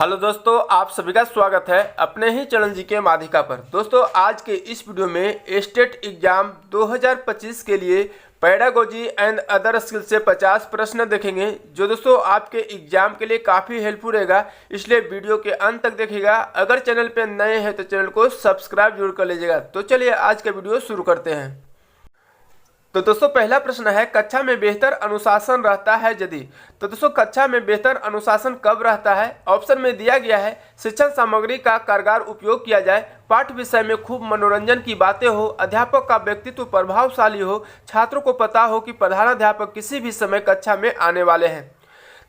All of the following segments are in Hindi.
हेलो दोस्तों, आप सभी का स्वागत है अपने ही चैनल जीके माध्यिका पर। दोस्तों, आज के इस वीडियो में स्टेट एग्जाम 2025 के लिए पेडागोजी एंड अदर स्किल से 50 प्रश्न देखेंगे, जो दोस्तों आपके एग्जाम के लिए काफ़ी हेल्पफुल रहेगा। इसलिए वीडियो के अंत तक देखिएगा। अगर चैनल पर नए हैं तो चैनल को सब्सक्राइब जरूर कर लीजिएगा। तो चलिए आज का वीडियो शुरू करते हैं। तो दोस्तों, पहला प्रश्न है, कक्षा में बेहतर अनुशासन रहता है यदि? तो दोस्तों, कक्षा में बेहतर अनुशासन कब रहता है? ऑप्शन में दिया गया है, शिक्षण सामग्री का कारगर उपयोग किया जाए, पाठ्य विषय में खूब मनोरंजन की बातें हो, अध्यापक का व्यक्तित्व प्रभावशाली हो, छात्रों को पता हो कि प्रधानाध्यापक किसी भी समय कक्षा में आने वाले हैं।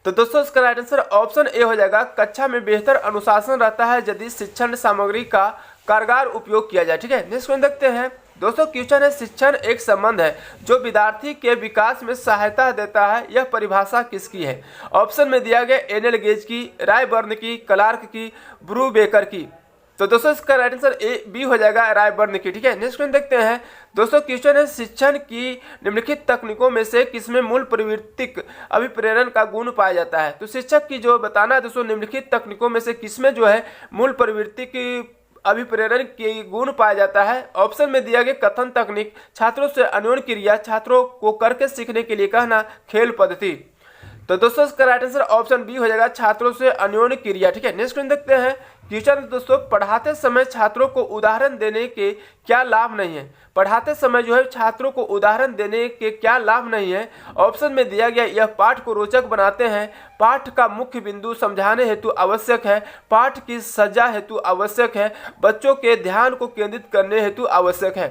तो दोस्तों, इसका राइट आंसर ऑप्शन ए हो जाएगा। कक्षा में बेहतर अनुशासन रहता है यदि शिक्षण सामग्री का कारगर उपयोग किया जाए। ठीक है, नेक्स्ट क्वेश्चन देखते हैं। दोस्तों, क्वेश्चन है, शिक्षण एक संबंध है जो विद्यार्थी के विकास में सहायता देता है। यह परिभाषा किसकी है? ऑप्शन में दिया गया एनएल गेज की, रायबर्न की, क्लार्क की, ब्रूबेकर की। तो दोस्तों, इसका राइट आंसर ए बी हो जाएगा, रायबर्न की। ठीक है, नेक्स्ट क्वेश्चन देखते हैं। दोस्तों, क्वेश्चन है, शिक्षण की निम्नलिखित तकनीकों में से किसमें मूल प्रवृत्तिक अभिप्रेरण का गुण पाया जाता है? तो शिक्षक की जो बताना है दोस्तों, निम्नलिखित तकनीकों में से किसमें जो है मूल प्रवृत्तिक अभिप्रेरण के गुण पाया जाता है? ऑप्शन में दिया गया कथन तकनीक, छात्रों से अन्योन्य क्रिया, छात्रों को करके सीखने के लिए कहना, खेल पद्धति। तो दोस्तों, इसका राइट आंसर ऑप्शन बी हो जाएगा, छात्रों से अन्योन्य क्रिया। ठीक है, नेक्स्ट क्वेश्चन देखते हैं। क्वेश्चन दोस्तों, पढ़ाते समय छात्रों को उदाहरण देने के क्या लाभ नहीं है? पढ़ाते समय जो है छात्रों को उदाहरण देने के क्या लाभ नहीं है? ऑप्शन में दिया गया, यह पाठ को रोचक बनाते हैं, पाठ का मुख्य बिंदु समझाने हेतु आवश्यक है, पाठ की सजा हेतु आवश्यक है, बच्चों के ध्यान को केंद्रित करने हेतु आवश्यक है।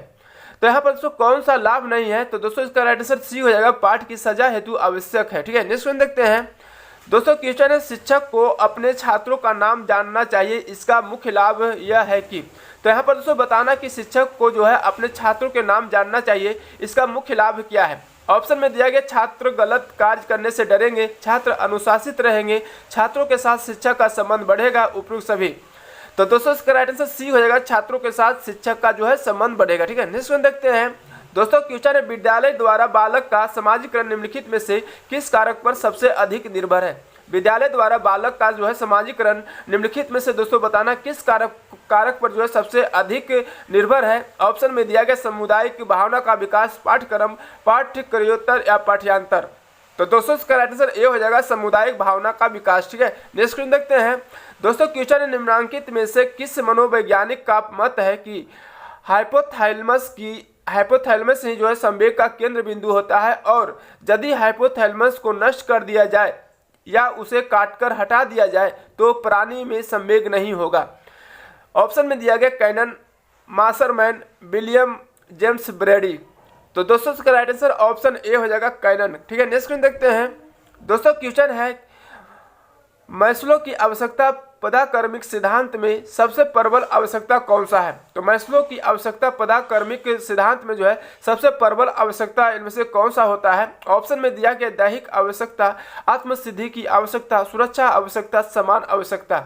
तो यहाँ पर दोस्तों कौन सा लाभ नहीं है? तो दोस्तों, इसका राइट आंसर सी हो जाएगा, पाठ की सजा हेतु आवश्यक है। ठीक है, नेक्स्ट क्वेश्चन देखते हैं। दोस्तों, क्वेश्चन है, शिक्षक को अपने छात्रों का नाम जानना चाहिए, इसका मुख्य लाभ यह है कि? तो यहाँ पर दोस्तों बताना कि शिक्षक को जो है अपने छात्रों के नाम जानना चाहिए, इसका मुख्य लाभ क्या है? ऑप्शन में दिया गया, छात्र गलत कार्य करने से डरेंगे, छात्र अनुशासित रहेंगे, छात्रों के साथ शिक्षक का संबंध बढ़ेगा, उपयुक्त सभी। तो दोस्तों, इसका राइट आंसर सी हो जाएगा, छात्रों के साथ शिक्षक का जो है संबंध बढ़ेगा। ठीक है, नेक्स्ट क्वेश्चन देखते हैं। दोस्तों, क्वेश्चन है, विद्यालय द्वारा बालक का समाजीकरण निम्नलिखित में से किस कारक पर सबसे अधिक निर्भर है? विद्यालय द्वारा बालक का जो है समाजीकरण निम्नलिखित में से दोस्तों बताना किस कारक पर जो है सबसे अधिक निर्भर है? ऑप्शन में दिया गया, सामुदायिक भावना का विकास, पाठ्यक्रम, पाठ्यक्रमोत्तर या पाठ्यांतर। तो दोस्तों, इसका राइट आंसर ए हो जाएगा, सामुदायिक भावना का विकास। ठीक है, नेक्स्ट क्वेश्चन देखते हैं। दोस्तों, क्वेश्चन निम्नलिखित में से किस मनोवैज्ञानिक का मत है कि हाइपोथैलेमस ही जो है संवेग का केंद्र बिंदु होता है, और यदि हाइपोथैलेमस को नष्ट कर दिया जाए या उसे काटकर हटा दिया जाए तो प्राणी में संवेग नहीं होगा? ऑप्शन में दिया गया कैनन, मासरमैन, विलियम जेम्स ब्रेडी। तो दोस्तों, इसका राइट आंसर ऑप्शन ए हो जाएगा, कैनन। ठीक है, नेक्स्ट क्वेश्चन देखते हैं। दोस्तों, क्वेश्चन है, मैस्लो की आवश्यकता पदाक्रमिक सिद्धांत में सबसे प्रबल आवश्यकता कौन सा है? तो मैस्लो की आवश्यकता पदाक्रमिक सिद्धांत में जो है सबसे प्रबल आवश्यकता इनमें से कौन सा होता है? ऑप्शन में दिया गया, दैहिक आवश्यकता, आत्मसिद्धि की आवश्यकता, सुरक्षा आवश्यकता, समान आवश्यकता।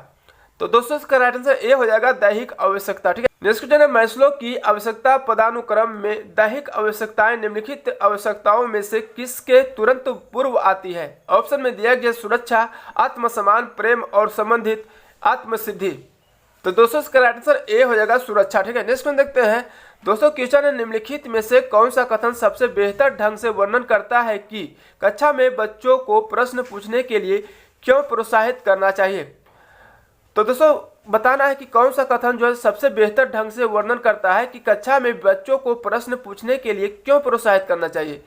तो दोस्तों, इसका राइट आंसर ए हो जाएगा, दैहिक आवश्यकता। ठीक है, नेक्स्ट क्वेश्चन है, मैस्लो की आवश्यकता पदानुक्रम में दैहिक आवश्यकताएं निम्नलिखित आवश्यकताओं में से किसके तुरंत पूर्व आती है? ऑप्शन में दिया गया, सुरक्षा, आत्मसम्मान, प्रेम और संबंधित, आत्मसिद्धि। तो दोस्तों, इसका राइट आंसर ए हो जाएगा, सुरक्षा। ठीक है, नेक्स्ट क्वेश्चन देखते हैं। दोस्तों, क्वेश्चन है, निम्नलिखित में से कौन सा कथन सबसे बेहतर ढंग से वर्णन करता है कि कक्षा में बच्चों को प्रश्न पूछने के लिए क्यों प्रोत्साहित करना चाहिए? तो दोस्तों, बताना है कि कौन सा कथन जो है सबसे बेहतर ढंग से वर्णन करता है कि कक्षा में बच्चों को प्रश्न पूछने के लिए क्यों प्रोत्साहित करना चाहिए?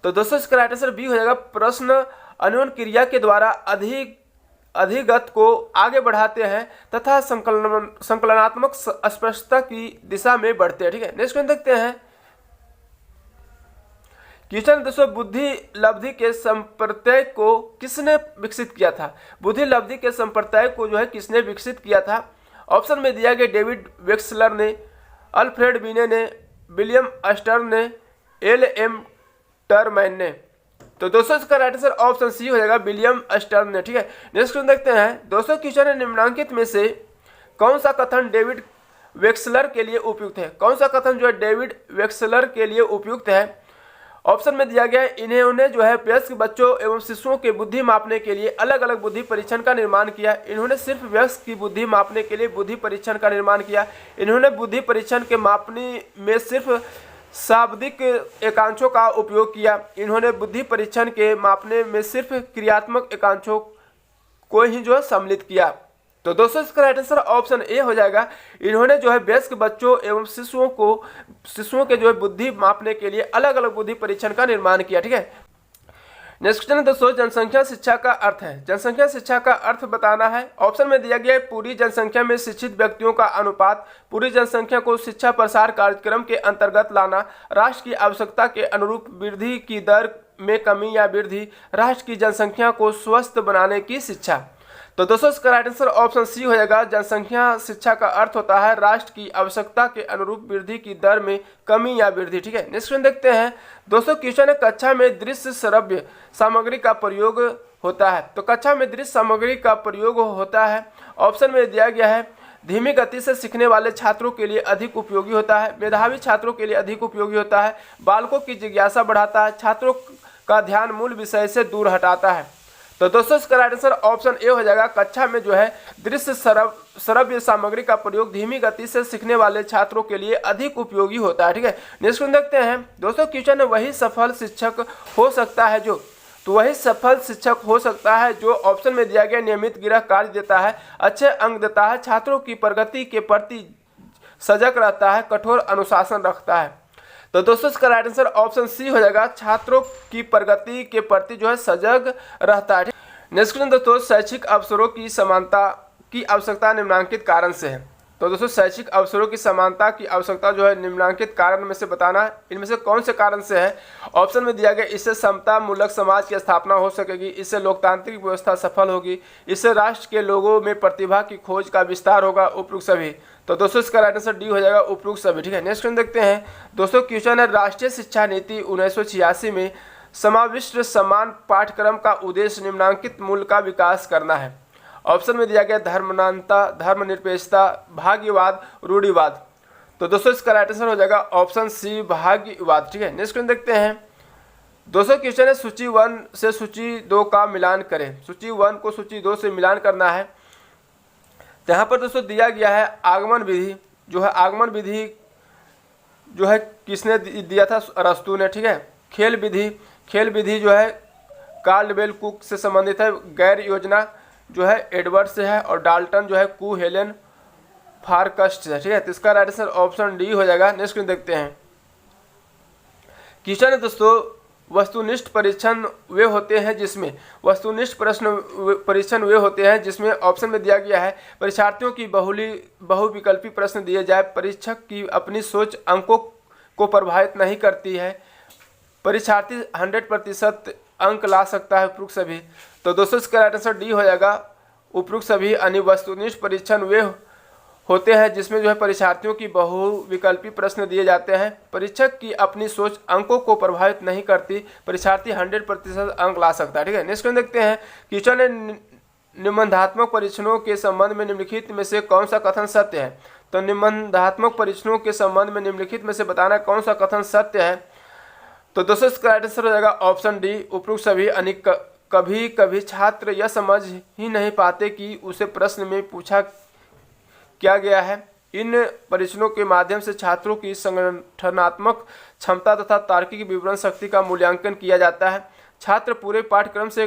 तो दोस्तों, इसका राइट आंसर बी हो जाएगा, प्रश्न अन्योन्य क्रिया के द्वारा अधिगत को आगे बढ़ाते हैं तथा संकलनात्मक स्पष्टता की दिशा में बढ़ते हैं। ठीक है, नेक्स्ट क्वेश्चन देखते हैं। क्वेश्चन दोस्तों, बुद्धि लब्धि के संप्रत्यय को किसने विकसित किया था? बुद्धि लब्धि के संप्रत्यय को जो है किसने विकसित किया था? ऑप्शन में दिया गया, डेविड वेक्सलर ने, अल्फ्रेड बीने ने, विलियम अस्टर ने, एल.एम. टरमैन ने। तो दोस्तों, इसका राइट आंसर ऑप्शन सी हो जाएगा, विलियम अस्टर ने। ठीक है, नेक्स्ट क्वेश्चन देखते हैं। दोस्तों, क्वेश्चन है, निम्नलिखित में से कौन सा कथन डेविड वेक्सलर के लिए उपयुक्त है? कौन सा कथन जो है डेविड वेक्सलर के लिए उपयुक्त है? ऑप्शन में दिया गया है इन्होंने जो है वयस्क बच्चों एवं शिशुओं की बुद्धि मापने के लिए अलग अलग बुद्धि परीक्षण का निर्माण किया। इन्होंने सिर्फ वयस्क की बुद्धि मापने के लिए बुद्धि परीक्षण का निर्माण किया। इन्होंने बुद्धि परीक्षण के मापने में सिर्फ शाब्दिक एकांशों का उपयोग किया। इन्होंने बुद्धि परीक्षण के मापने में सिर्फ क्रियात्मक एकांशों को ही जो है सम्मिलित किया। तो दोस्तों इसका राइट आंसर ऑप्शन ए हो जाएगा। इन्होंने जो है वयस्क बच्चों एवं शिशुओं के जो है बुद्धि मापने के लिए अलग अलग बुद्धि परीक्षण का निर्माण किया। ठीक है, नेक्स्ट क्वेश्चन है दोस्तों, जनसंख्या शिक्षा का अर्थ है। जनसंख्या शिक्षा का अर्थ बताना है। ऑप्शन में दिया गया है पूरी जनसंख्या में शिक्षित व्यक्तियों का अनुपात, पूरी जनसंख्या को शिक्षा प्रसार कार्यक्रम के अंतर्गत लाना, राष्ट्र की आवश्यकता के अनुरूप वृद्धि की दर में कमी या वृद्धि, राष्ट्र की जनसंख्या को स्वस्थ बनाने की शिक्षा। तो दोस्तों इसका राइट आंसर ऑप्शन सी हो जाएगा। जनसंख्या शिक्षा का अर्थ होता है राष्ट्र की आवश्यकता के अनुरूप वृद्धि की दर में कमी या वृद्धि। ठीक है, नेक्स्ट क्वेश्चन देखते हैं दोस्तों। क्वेश्चन है कक्षा में दृश्य श्रव्य सामग्री का प्रयोग होता है। तो कक्षा में दृश्य सामग्री का प्रयोग होता है। ऑप्शन में दिया गया है धीमी गति से सीखने वाले छात्रों के लिए अधिक उपयोगी होता है, मेधावी छात्रों के लिए अधिक उपयोगी होता है, बालकों की जिज्ञासा बढ़ाता है, छात्रों का ध्यान मूल विषय से दूर हटाता है। तो दोस्तों इसका राइट आंसर ऑप्शन ए हो जाएगा। कक्षा में जो है दृश्य श्रव्य सामग्री का प्रयोग धीमी गति से सीखने वाले छात्रों के लिए अधिक उपयोगी होता है। ठीक है, नेक्स्ट क्वेश्चन देखते हैं दोस्तों। क्वेश्चन है वही सफल शिक्षक हो सकता है जो, तो वही सफल शिक्षक हो सकता है जो ऑप्शन में दिया गया नियमित गृह कार्य देता है, अच्छे अंक देता है, छात्रों की प्रगति के प्रति सजग रहता है, कठोर अनुशासन रखता है। तो दोस्तों इसका राइट आंसर ऑप्शन सी हो जाएगा, छात्रों की प्रगति के प्रति जो है सजग रहता है। नेक्स्ट क्वेश्चन दोस्तों, शैक्षिक अवसरों की समानता की आवश्यकता निम्नलिखित कारण से है। तो दोस्तों शैक्षिक अवसरों की समानता की आवश्यकता जो है निम्नलिखित कारण में से बताना है, इनमें से कौन से कारण से है। ऑप्शन में दिया गया इससे समता मूलक समाज की स्थापना हो सकेगी, इससे लोकतांत्रिक व्यवस्था सफल होगी, इससे राष्ट्र के लोगों में प्रतिभा की खोज का विस्तार होगा, उपयुक्त सभी। तो दोस्तों इसका राइट आंसर डी हो जाएगा, उपयुक्त सभी। ठीक है, नेक्स्ट क्वेश्चन देखते हैं दोस्तों। क्वेश्चन है राष्ट्रीय शिक्षा नीति 1986 में समाविष्ट समान पाठ्यक्रम का उद्देश्य निम्नलिखित मूल का विकास करना है। ऑप्शन में दिया गया धर्मांता, धर्मनिरपेक्षता, भाग्यवाद, रूढ़िवाद। तो दोस्तों इसका राइट आंसर हो जाएगा ऑप्शन सी भाग्यवाद। ठीक है, नेक्स्ट क्वेश्चन देखते हैं दोस्तों। क्वेश्चन है सूची 1 से सूची 2 का मिलान करें। सूची 1 को सूची 2 से मिलान करना है। तो यहाँ पर दोस्तों दिया गया है आगमन विधि, जो है आगमन विधि जो है किसने दिया था, अरस्तु ने। ठीक है, खेल विधि जो है कार्ल कुक से संबंधित है, गैर योजना जो है एडवर्ड से है, और डाल्टन जो है कू हेलन फारकस्ट से। ठीक है, तो इसका राइट आंसर ऑप्शन डी हो जाएगा। नेक्स्ट देखते हैं क्वेश्चन है दोस्तों, वस्तुनिष्ठ परीक्षण वे होते हैं जिसमें वस्तुनिष्ठ परीक्षण वे होते हैं जिसमें ऑप्शन में दिया गया है परीक्षार्थियों की बहुविकल्पी प्रश्न दिए जाए, परीक्षक की अपनी सोच अंकों को प्रभावित नहीं करती है, परीक्षार्थी 100% अंक ला सकता है, उपयुक्त सभी। तो दोस्तों इसका राइट आंसर डी हो जाएगा, उपयुक्त सभी। यानी वस्तुनिष्ठ परीक्षण वे होते हैं जिसमें जो है परीक्षार्थियों की बहुविकल्पी प्रश्न दिए जाते हैं, परीक्षक की अपनी सोच अंकों को प्रभावित नहीं करती, परीक्षार्थी 100% अंक ला सकता है। ठीक है, नेक्स्ट देखते हैं क्वेश्चन है निबंधात्मक परीक्षणों के संबंध में निम्नलिखित में से कौन सा कथन सत्य है। तो निबंधात्मक परीक्षणों के संबंध में निम्नलिखित में से बताना कौन सा कथन सत्य है। तो दोस्तों इसका राइट आंसर हो जाएगा ऑप्शन डी, उपयुक्त सभी। कभी कभी छात्र यह समझ ही नहीं पाते कि उसे प्रश्न में पूछा क्या गया है। इन परीक्षणों के माध्यम से छात्रों की संगठनात्मक क्षमता तथा तार्किक विवरण शक्ति का मूल्यांकन किया जाता है। छात्र पूरे पाठ्यक्रम से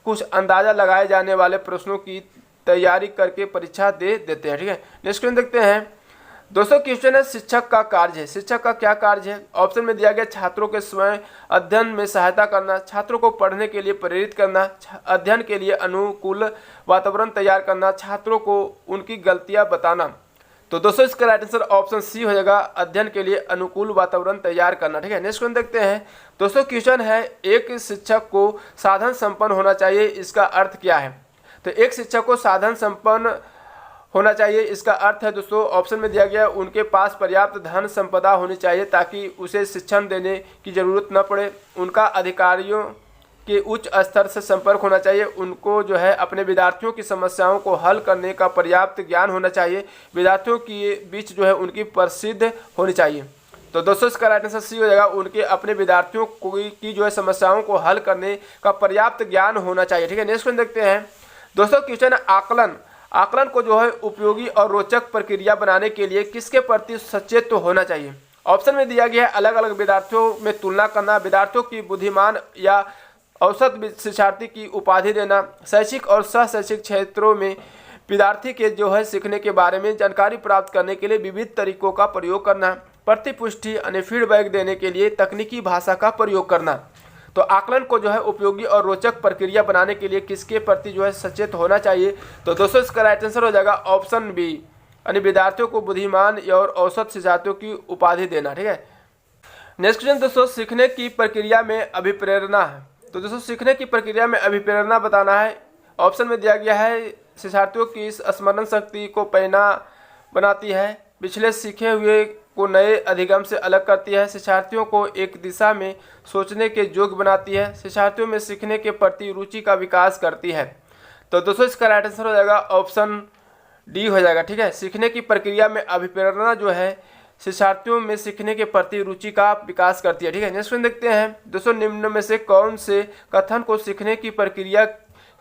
कुछ अंदाजा लगाए जाने वाले प्रश्नों की तैयारी करके परीक्षा दे देते हैं। ठीक है, नेक्स्ट क्वेश्चन देखते हैं दोस्तों। क्वेश्चन है शिक्षक का कार्य है। शिक्षक का क्या कार्य है। ऑप्शन में दिया गया छात्रों के स्वयं अध्ययन में सहायता करना, छात्रों को पढ़ने के लिए प्रेरित करना, अध्ययन के लिए अनुकूल वातावरण तैयार करना, छात्रों को उनकी गलतियां बताना। तो दोस्तों इसका राइट आंसर ऑप्शन सी हो जाएगा, अध्ययन के लिए अनुकूल वातावरण तैयार करना। ठीक है, नेक्स्ट क्वेश्चन देखते हैं दोस्तों। क्वेश्चन है एक शिक्षक को साधन संपन्न होना चाहिए, इसका अर्थ क्या है। तो एक शिक्षक को साधन संपन्न होना चाहिए, इसका अर्थ है दोस्तों ऑप्शन में दिया गया उनके पास पर्याप्त धन संपदा होनी चाहिए ताकि उसे शिक्षण देने की जरूरत न पड़े, उनका अधिकारियों के उच्च स्तर से संपर्क होना चाहिए, उनको जो है अपने विद्यार्थियों की समस्याओं को हल करने का पर्याप्त ज्ञान होना चाहिए, विद्यार्थियों के बीच जो है उनकी प्रसिद्ध होनी चाहिए। तो दोस्तों इसका राइट आंसर सी हो जाएगा, उनके अपने विद्यार्थियों की जो है समस्याओं को हल करने का पर्याप्त ज्ञान होना चाहिए। ठीक है, नेक्स्ट क्वेश्चन देखते हैं दोस्तों। क्वेश्चन है आकलन को जो है उपयोगी और रोचक प्रक्रिया बनाने के लिए किसके प्रति सचेत तो होना चाहिए। ऑप्शन में दिया गया है अलग अलग विद्यार्थियों में तुलना करना, विद्यार्थियों की बुद्धिमान या औसत शिक्षार्थी की उपाधि देना, शैक्षिक और सह शैक्षिक क्षेत्रों में विद्यार्थी के जो है सीखने के बारे में जानकारी प्राप्त करने के लिए विविध तरीकों का प्रयोग करना, प्रतिपुष्टि यानी फीडबैक देने के लिए तकनीकी भाषा का प्रयोग करना। तो आकलन को जो है उपयोगी और रोचक प्रक्रिया बनाने के लिए किसके प्रति जो है सचेत होना चाहिए। तो दोस्तों इसका राइट आंसर हो जाएगा ऑप्शन बी, यानी विद्यार्थियों को बुद्धिमान और औसत शिक्षार्थियों की उपाधि देना। ठीक है, नेक्स्ट क्वेश्चन दोस्तों, सीखने की प्रक्रिया में अभिप्रेरणा है। तो दोस्तों सीखने की प्रक्रिया में अभिप्रेरणा बताना है। ऑप्शन में दिया गया है शिक्षार्थियों की स्मरण शक्ति को पैना बनाती है, पिछले सीखे हुए को नए अधिगम से अलग करती है, शिक्षार्थियों को एक दिशा में सोचने के योग्य बनाती है, शिक्षार्थियों में सीखने के प्रति रुचि का विकास करती है। तो दोस्तों इसका राइट आंसर हो जाएगा ऑप्शन डी हो जाएगा। ठीक है, सीखने की प्रक्रिया में अभिप्रेरणा जो है शिक्षार्थियों में सीखने के प्रति रुचि का विकास करती है। ठीक है, नेक्स्ट देखते हैं दोस्तों, निम्न में से कौन से कथन को सीखने की प्रक्रिया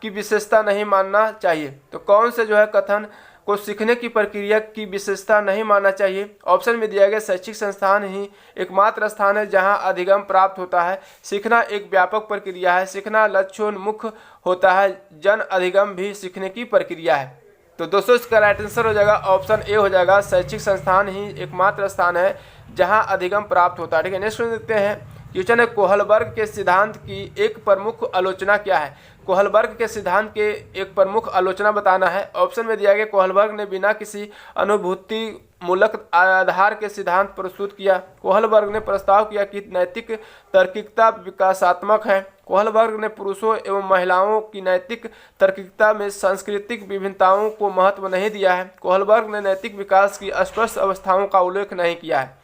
की विशेषता नहीं मानना चाहिए। तो कौन से जो है कथन को सीखने की प्रक्रिया की विशेषता नहीं मानना चाहिए। ऑप्शन में दिया गया शैक्षिक संस्थान ही एकमात्र स्थान है जहां अधिगम प्राप्त होता है, सीखना एक व्यापक प्रक्रिया है, सीखना लक्ष्योन्मुख होता है, जन अधिगम भी सीखने की प्रक्रिया है। तो दोस्तों इसका राइट आंसर हो जाएगा ऑप्शन ए हो जाएगा, शैक्षिक संस्थान ही एकमात्र स्थान है जहां अधिगम प्राप्त होता है। ठीक है, नेक्स्ट देखते हैं क्वेश्चन है कोहलबर्ग के सिद्धांत की एक प्रमुख आलोचना क्या है। कोहलबर्ग के सिद्धांत के एक प्रमुख आलोचना बताना है। ऑप्शन में दिया गया कोहलबर्ग ने बिना किसी अनुभूति मूलक आधार के सिद्धांत प्रस्तुत किया। कोहलबर्ग ने प्रस्ताव किया कि नैतिक तार्किकता विकासात्मक है। कोहलबर्ग ने पुरुषों एवं महिलाओं की नैतिक तार्किकता में सांस्कृतिक विभिन्नताओं को महत्व नहीं दिया है। कोहलबर्ग ने नैतिक विकास की स्पष्ट अवस्थाओं का उल्लेख नहीं किया है।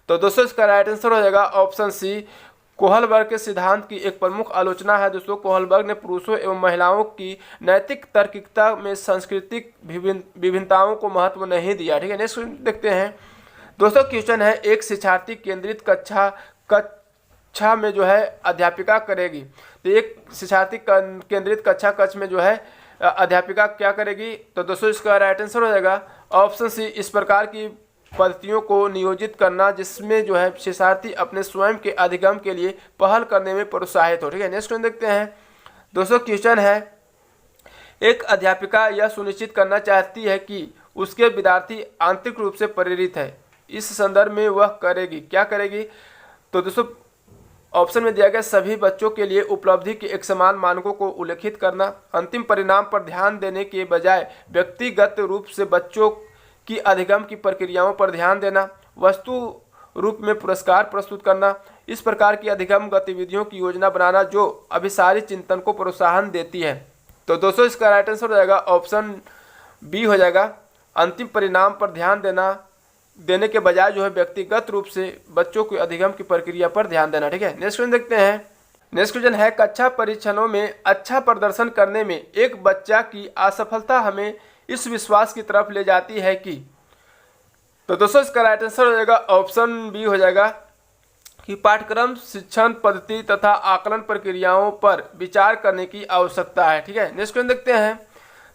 तो दोस्तों इसका राइट आंसर हो जाएगा ऑप्शन सी, कोहलबर्ग के सिद्धांत की एक प्रमुख आलोचना है। दोस्तों कोहलबर्ग ने पुरुषों एवं महिलाओं की नैतिक तार्किकता में सांस्कृतिक विभिन्नताओं को महत्व नहीं दिया। ठीक है, नेक्स्ट देखते हैं दोस्तों। क्वेश्चन है एक शिक्षार्थी केंद्रित कक्षा में जो है अध्यापिका करेगी। तो एक शिक्षार्थी केंद्रित कक्ष में जो है अध्यापिका क्या करेगी। तो दोस्तों इसका राइट आंसर हो जाएगा ऑप्शन सी, इस प्रकार की पद्धतियों को नियोजित करना जिसमें जो है शिक्षार्थी अपने स्वयं के अधिगम के लिए पहल करने में प्रोत्साहित हो। ठीक है, नेक्स्ट देखते हैं दोस्तों। क्वेश्चन है एक अध्यापिका यह सुनिश्चित करना चाहती है कि उसके विद्यार्थी आंतरिक रूप से प्रेरित है, इस संदर्भ में वह करेगी क्या करेगी। तो दोस्तों ऑप्शन में दिया गया सभी बच्चों के लिए उपलब्धि के एक समान मानकों को उल्लेखित करना, अंतिम परिणाम पर ध्यान देने के बजाय व्यक्तिगत रूप से बच्चों की अधिगम की प्रक्रियाओं पर ध्यान देना, वस्तु रूप में पुरस्कार प्रस्तुत करना, इस प्रकार की अधिगम गतिविधियों की योजना बनाना जो अभिसारी चिंतन को प्रोत्साहन देती है। तो दोस्तों इसका राइट आंसर हो जाएगा ऑप्शन बी हो जाएगा, अंतिम परिणाम पर ध्यान देने के बजाय जो है व्यक्तिगत रूप से बच्चों की अधिगम की प्रक्रिया पर ध्यान देना। ठीक है, नेक्स्ट क्वेश्चन देखते हैं। नेक्स्ट क्वेश्चन है कक्षा परीक्षणों में अच्छा प्रदर्शन करने में एक बच्चा की असफलता हमें इस विश्वास की तरफ ले जाती है कि। तो दोस्तों इसका राइट आंसर हो जाएगा ऑप्शन बी हो जाएगा कि पाठ्यक्रम शिक्षण पद्धति तथा आकलन प्रक्रियाओं पर विचार करने की आवश्यकता है। ठीक है, नेक्स्ट क्वेश्चन देखते हैं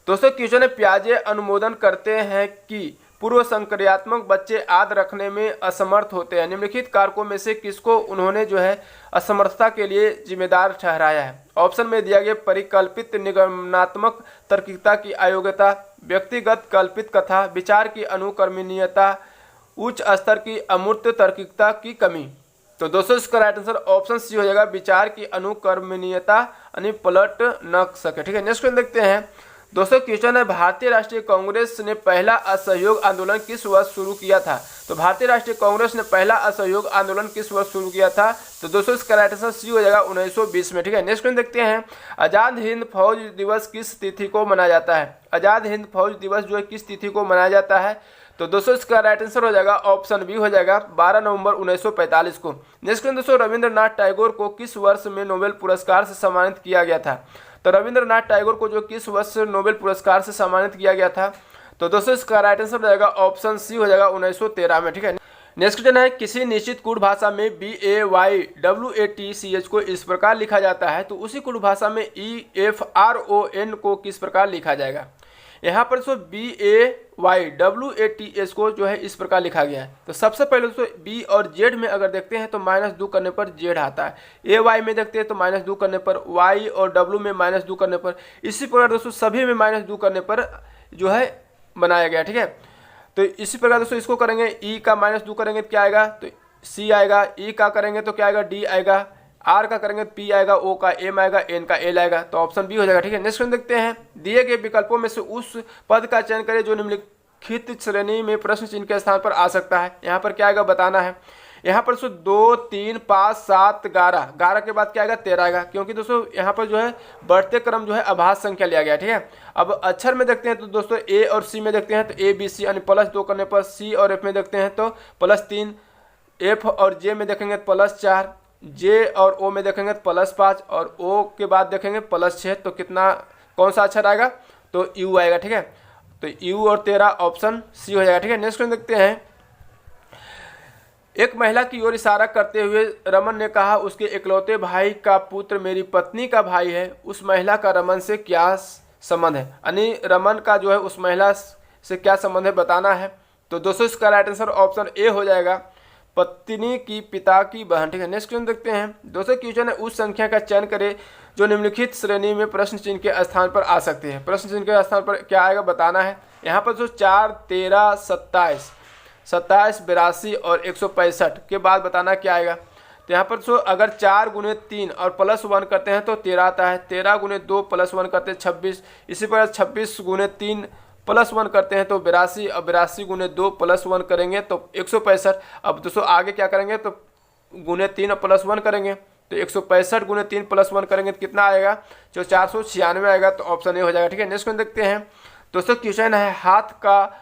दोस्तों। क्वेश्चन है पियाजे अनुमोदन करते हैं कि पूर्व संक्रियात्मक बच्चे याद रखने में असमर्थ होते हैं, निम्नलिखित कारकों में से किसको उन्होंने जो है असमर्थता के लिए जिम्मेदार ठहराया है। ऑप्शन में दिया गया परिकल्पित निगमनात्मक तार्किकता की अयोग्यता, व्यक्तिगत कल्पित कथा, विचार की अनुकर्मणीयता, उच्च स्तर की अमूर्त तार्किकता की कमी। तो दोस्तों इसका राइट आंसर ऑप्शन सी हो जाएगा, विचार की अनुकर्मणीयता यानी पलट न सके। ठीक है, नेक्स्ट क्वेश्चन देखते हैं दोस्तों। क्वेश्चन है भारतीय राष्ट्रीय कांग्रेस ने पहला असहयोग आंदोलन किस वर्ष शुरू किया था। तो भारतीय राष्ट्रीय कांग्रेस ने पहला असहयोग आंदोलन किस वर्ष शुरू किया था। तो दोस्तों इसका राइट आंसर सी हो जाएगा 1920 में। ठीक है, नेक्स्ट क्वेश्चन देखते हैं आज़ाद हिंद फौज दिवस किस तिथि को मनाया जाता है। आज़ाद हिंद फौज दिवस जो है किस तिथि को मनाया जाता है। तो दोस्तों इसका राइट आंसर हो जाएगा ऑप्शन बी हो जाएगा 12 नवंबर 1945 को। नेक्स्ट क्वेश्चन दोस्तों रविंद्रनाथ टैगोर को किस वर्ष में नोबेल पुरस्कार से सम्मानित किया गया था। तो रविंद्रनाथ टैगोर को जो किस वर्ष नोबेल पुरस्कार से सम्मानित किया गया था। तो दोस्तों इसका राइट आंसर हो जाएगा ऑप्शन सी हो जाएगा 1913 में। ठीक है, नेक्स्ट क्वेश्चन है, किसी निश्चित कूट भाषा में BAYWATCH को इस प्रकार लिखा जाता है तो उसी कूट भाषा में EFRON को किस प्रकार लिखा जाएगा। यहाँ पर दोस्तों BAYWATH को जो है इस प्रकार लिखा गया है। तो सबसे पहले दोस्तों B और Z में अगर देखते हैं तो -2 करने पर Z आता है, AY में देखते हैं तो -2 करने पर, Y और W में -2 करने पर, इसी प्रकार दोस्तों सभी में -2 करने पर जो है बनाया गया। ठीक है, तो इसी प्रकार दोस्तों इसको करेंगे, E का -2 करेंगे तो क्या आएगा, तो C आएगा, E का करेंगे तो क्या आएगा, D आएगा, R का करेंगे P आएगा, O का M आएगा, N का L आएगा, तो ऑप्शन बी हो जाएगा। ठीक है, नेक्स्ट क्वेश्चन देखते हैं, दिए गए विकल्पों में से उस पद का चयन करें जो निम्नलिखित श्रेणी में प्रश्न चिन्ह के स्थान पर आ सकता है। यहाँ पर क्या आएगा बताना है। यहाँ पर दोस्तों 2, 3, 5, 7, 11 के बाद क्या आएगा 13 आएगा, क्योंकि दोस्तों यहाँ पर जो है बढ़ते क्रम जो है अभाज्य संख्या लिया गया। ठीक है, अब अक्षर में देखते हैं तो दोस्तों A और C में देखते हैं तो ABC यानी +2 करने पर, C और F में देखते हैं तो +3, F और J में देखेंगे तो +4, J और O में देखेंगे तो +5 और O के बाद देखेंगे +6, तो कितना कौन सा अक्षर आएगा, तो U आएगा। ठीक है, तो U और 13 ऑप्शन C हो जाएगा। ठीक है, नेक्स्ट क्वेश्चन देखते हैं, एक महिला की ओर इशारा करते हुए रमन ने कहा, उसके इकलौते भाई का पुत्र मेरी पत्नी का भाई है, उस महिला का रमन से क्या संबंध है, यानी रमन का जो है उस महिला से क्या संबंध है बताना है। तो दोस्तों इसका राइट आंसर ऑप्शन ए हो जाएगा, पत्नी की पिता की बहन। ठीक है, नेक्स्ट क्वेश्चन देखते हैं, दोस्तों क्वेश्चन है, उस संख्या का चयन करें जो निम्नलिखित श्रेणी में प्रश्न चिन्ह के स्थान पर आ सकती है। प्रश्न चिन्ह के स्थान पर क्या आएगा बताना है। यहाँ पर जो 4, 13, 27, 82 और 165 के बाद बताना क्या आएगा। तो यहाँ पर सो अगर 4 × 3 और +1 करते हैं तो 13 आता है, 13 × 2 +1 करते हैं 26, इसी प्रकार 26 × 3 +1 करते हैं तो 82 और 82 × 2 +1 करेंगे तो 165। अब दोस्तों आगे क्या करेंगे तो × 3 और +1 करेंगे तो 165 × 3 +1 करेंगे तो कितना आएगा, जो 496 आएगा, तो ऑप्शन ए हो जाएगा। ठीक है, नेक्स्ट क्वेश्चन देखते हैं, दोस्तों क्वेश्चन है, हाथ का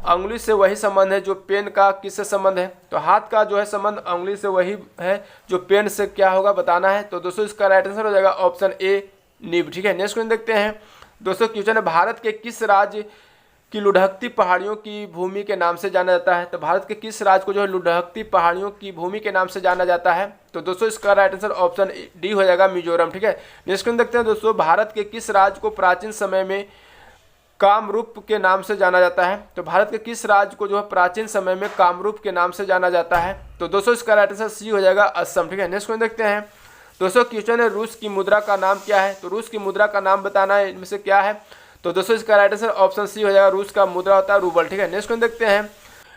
अंगुली से वही संबंध है जो पेन का किससे संबंध है। तो हाथ का जो है संबंध अंगुली से वही है जो पेन से क्या होगा बताना है। तो दोस्तों इसका राइट आंसर हो जाएगा ऑप्शन ए, नीब। ठीक है, नेक्स्ट क्वेश्चन देखते हैं, दोस्तों क्वेश्चन है, भारत के किस राज्य की लुढ़कती पहाड़ियों की भूमि के नाम से जाना जाता है। तो भारत के किस राज्य को जो है लुढ़कती पहाड़ियों की भूमि के नाम से जाना जाता है। तो दोस्तों इसका राइट आंसर ऑप्शन डी हो जाएगा, मिजोरम। ठीक है, नेक्स्ट क्वेश्चन देखते हैं, दोस्तों भारत के किस राज्य को प्राचीन समय में कामरूप के नाम से जाना जाता है। तो भारत के किस राज्य को जो है प्राचीन समय में कामरूप के नाम से जाना जाता है। तो दोस्तों इसका राइट आंसर सी हो जाएगा, असम। ठीक है, नेक्स्ट क्वेश्चन देखते हैं, दोस्तों क्वेश्चन है, रूस की मुद्रा का नाम क्या है। तो रूस की मुद्रा का नाम बताना है, इनमें से क्या है। तो दोस्तों इसका राइट आंसर ऑप्शन सी हो जाएगा, रूस का मुद्रा होता है रूबल। ठीक है, नेक्स्ट क्वेश्चन देखते हैं,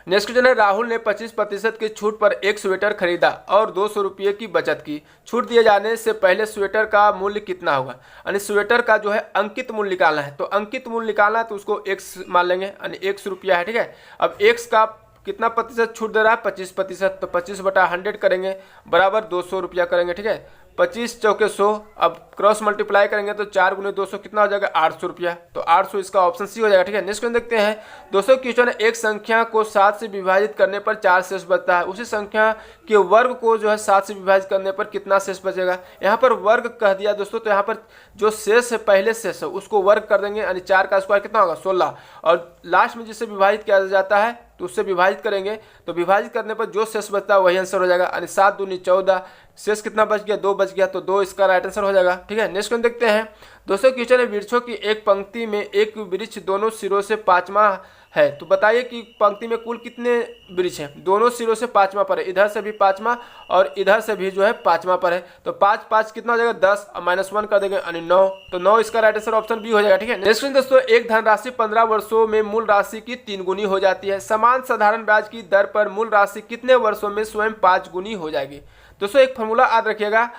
नेक्स्ट क्वेश्चन है, राहुल ने 25% की छूट पर एक स्वेटर खरीदा और 200 रुपये की बचत की। छूट दिए जाने से पहले स्वेटर का मूल्य कितना होगा, यानी स्वेटर का जो है अंकित मूल्य निकालना है। तो अंकित मूल्य निकालना है तो उसको x मान लेंगे, यानी 100 रुपया है। ठीक है, अब x का कितना प्रतिशत छूट दे रहा है, 25%, तो 25/100 करेंगे बराबर 200 रुपया करेंगे। ठीक है, 25 चौके 100, अब क्रॉस मल्टीप्लाई करेंगे तो 4 × 200 कितना हो जाएगा, 800 रुपया। तो 800 इसका ऑप्शन सी हो जाएगा। ठीक है, नेक्स्ट क्वेश्चन देखते हैं, दोस्तों क्वेश्चन है, एक संख्या को 7 से विभाजित करने पर 4 शेष बचता है, उसी संख्या के वर्ग को जो है 7 से विभाजित करने पर कितना शेष बचेगा। यहाँ पर वर्ग कह दिया दोस्तों, तो यहाँ पर जो शेष है पहले शेष है उसको वर्ग कर देंगे, यानी 4 का स्क्वायर कितना होगा 16, और लास्ट में जिससे विभाजित किया जाता है तो उससे विभाजित करेंगे, तो विभाजित करने पर जो शेष बचता है वही आंसर हो जाएगा, यानी 7 दूनी 14, शेष कितना बच गया, 2 बच गया, तो 2 इसका राइट आंसर हो जाएगा। ठीक है, नेक्स्ट क्वेश्चन देखते हैं, दोस्तों क्वेश्चन है, वृक्षों की एक पंक्ति में एक वृक्ष दोनों सिरों से 5वां है, तो बताइए कि पंक्ति में कुल कितने वृक्ष हैं। दोनों सिरों से 5वां पर है, इधर से भी 5वां और इधर से भी जो है 5वां पर है, तो 5 5 कितना हो जाएगा 10 और -1 कर देंगे, यानी 9, तो 9 इसका राइट आंसर ऑप्शन बी हो जाएगा। ठीक है, नेक्स्ट दोस्तों, एक धनराशि 15 वर्षों में मूल राशि की 3 गुनी हो जाती है, समान साधारण ब्याज की दर पर मूल राशि कितने वर्षों में स्वयं 5 गुनी हो जाएगी। दोस्तों एक फॉर्मूला याद रखिएगा,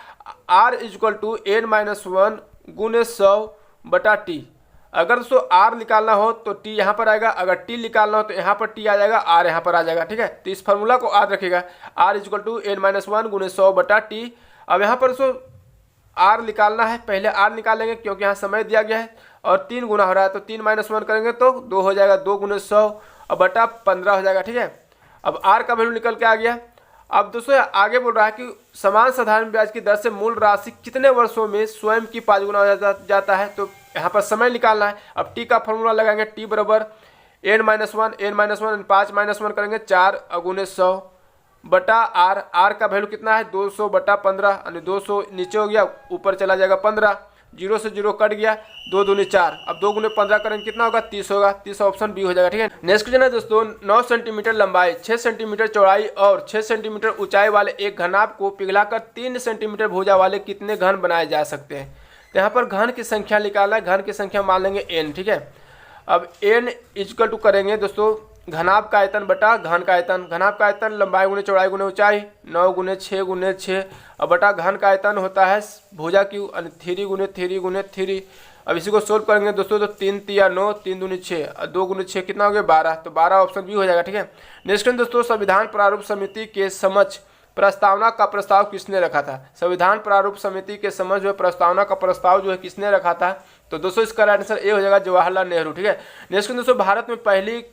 r = n-1 × 100/t। अगर दोस्तों r निकालना हो तो t यहाँ पर आएगा, अगर t निकालना हो तो यहाँ पर t आ जाएगा, r यहाँ पर आ जाएगा। ठीक है, तो इस फॉर्मूला को याद रखिएगा, r = n-1 × 100/t। अब यहाँ पर दोस्तों r निकालना है, पहले r निकालेंगे क्योंकि यहाँ समय दिया गया है और 3 गुना हो रहा है, तो 3 - 1 करेंगे तो 2 हो जाएगा, 2 × 100 और बटा 15 हो जाएगा। ठीक है, अब r का वैल्यू निकल के आ गया। अब दोस्तों आगे बोल रहा है कि समान साधारण ब्याज की दर से मूल राशि कितने वर्षों में स्वयं की 5 गुना हो जाता है, तो यहाँ पर समय निकालना है। अब t का फॉर्मूला लगाएंगे, t = n-1 5 - 1 करेंगे 4 × 100 बटा आर, आर का वैल्यू कितना है 200 बटा 15, यानी 200 नीचे हो गया, ऊपर चला जाएगा 15, 0 से 0 कट गया, 2 दूनी 4, अब 2 गुने 15 करेंगे कितना होगा 30 होगा, 30 ऑप्शन बी हो जाएगा। ठीक है, नेक्स्ट क्वेश्चन है दोस्तों, 9 सेंटीमीटर लंबाई, 6 सेंटीमीटर चौड़ाई और 6 सेंटीमीटर ऊंचाई वाले एक घनाभ को पिघलाकर 3 सेंटीमीटर भुजा वाले कितने घन बनाए जा सकते हैं। तो यहाँ पर घन की संख्या निकालना है, घन की संख्या मान लेंगे n। ठीक है, अब n इक्वल टू करेंगे दोस्तों घनाभ का आयतन बटा घन का आयतन, घनाभ का आयतन लंबाई गुने चौड़ाई गुने ऊंचाई, 9 गुने 6 गुने 6, अब बटा घन का आयतन होता है भुजा की 3 गुने 3 गुने 3। अब इसी को सोल्व करेंगे दोस्तों तो 3 तिया 9, 3 दूनी 6 और 2 गुने 6 कितना हो गया 12, तो 12 ऑप्शन बी हो जाएगा। ठीक है, नेक्स्ट दोस्तों, संविधान प्रारूप समिति के समक्ष प्रस्तावना का प्रस्ताव किसने रखा था। संविधान प्रारूप समिति के समक्ष जो है प्रस्तावना का प्रस्ताव जो है किसने रखा था, तो दोस्तों इसका आंसर ए हो जाएगा जवाहरलाल नेहरू। ठीक है, नेक्स्ट दोस्तों, भारत में पहली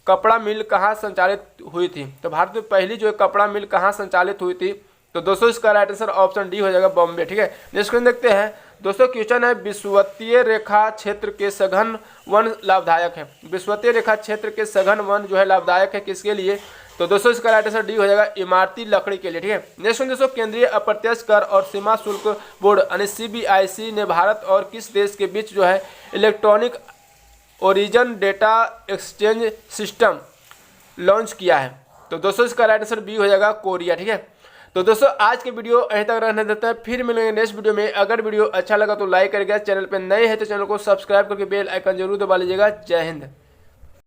कपड़ा मिल कहाँ संचालित हुई थी। तो भारत में पहली जो है कपड़ा मिल कहाँ संचालित हुई थी, तो दोस्तों इसका राइट आंसर ऑप्शन डी हो जाएगा बॉम्बे। ठीक है, नेक्स्ट क्वेश्चन देखते हैं दोस्तों, क्वेश्चन है विषुवतीय रेखा क्षेत्र के सघन वन लाभदायक है। विषुवतीय रेखा क्षेत्र के सघन वन जो है लाभदायक है किसके लिए, तो दोस्तों इसका राइट आंसर डी हो जाएगा इमारती लकड़ी के लिए। ठीक है, नेक्स्ट क्वेश्चन दोस्तों, केंद्रीय अप्रत्यक्ष कर और सीमा शुल्क बोर्ड यानी CBIC ने भारत और किस देश के बीच जो है electronic origin data exchange system launch किया है, तो दोस्तों इसका राइट आंसर बी हो जाएगा कोरिया। ठीक है, तो दोस्तों आज के वीडियो यहीं तक रहने देते हैं, फिर मिलेंगे नेक्स्ट वीडियो में। अगर वीडियो अच्छा लगा तो लाइक करिएगा, चैनल पर नए हैं तो चैनल को सब्सक्राइब करके बेल आइकन जरूर दबा लीजिएगा। जय हिंद।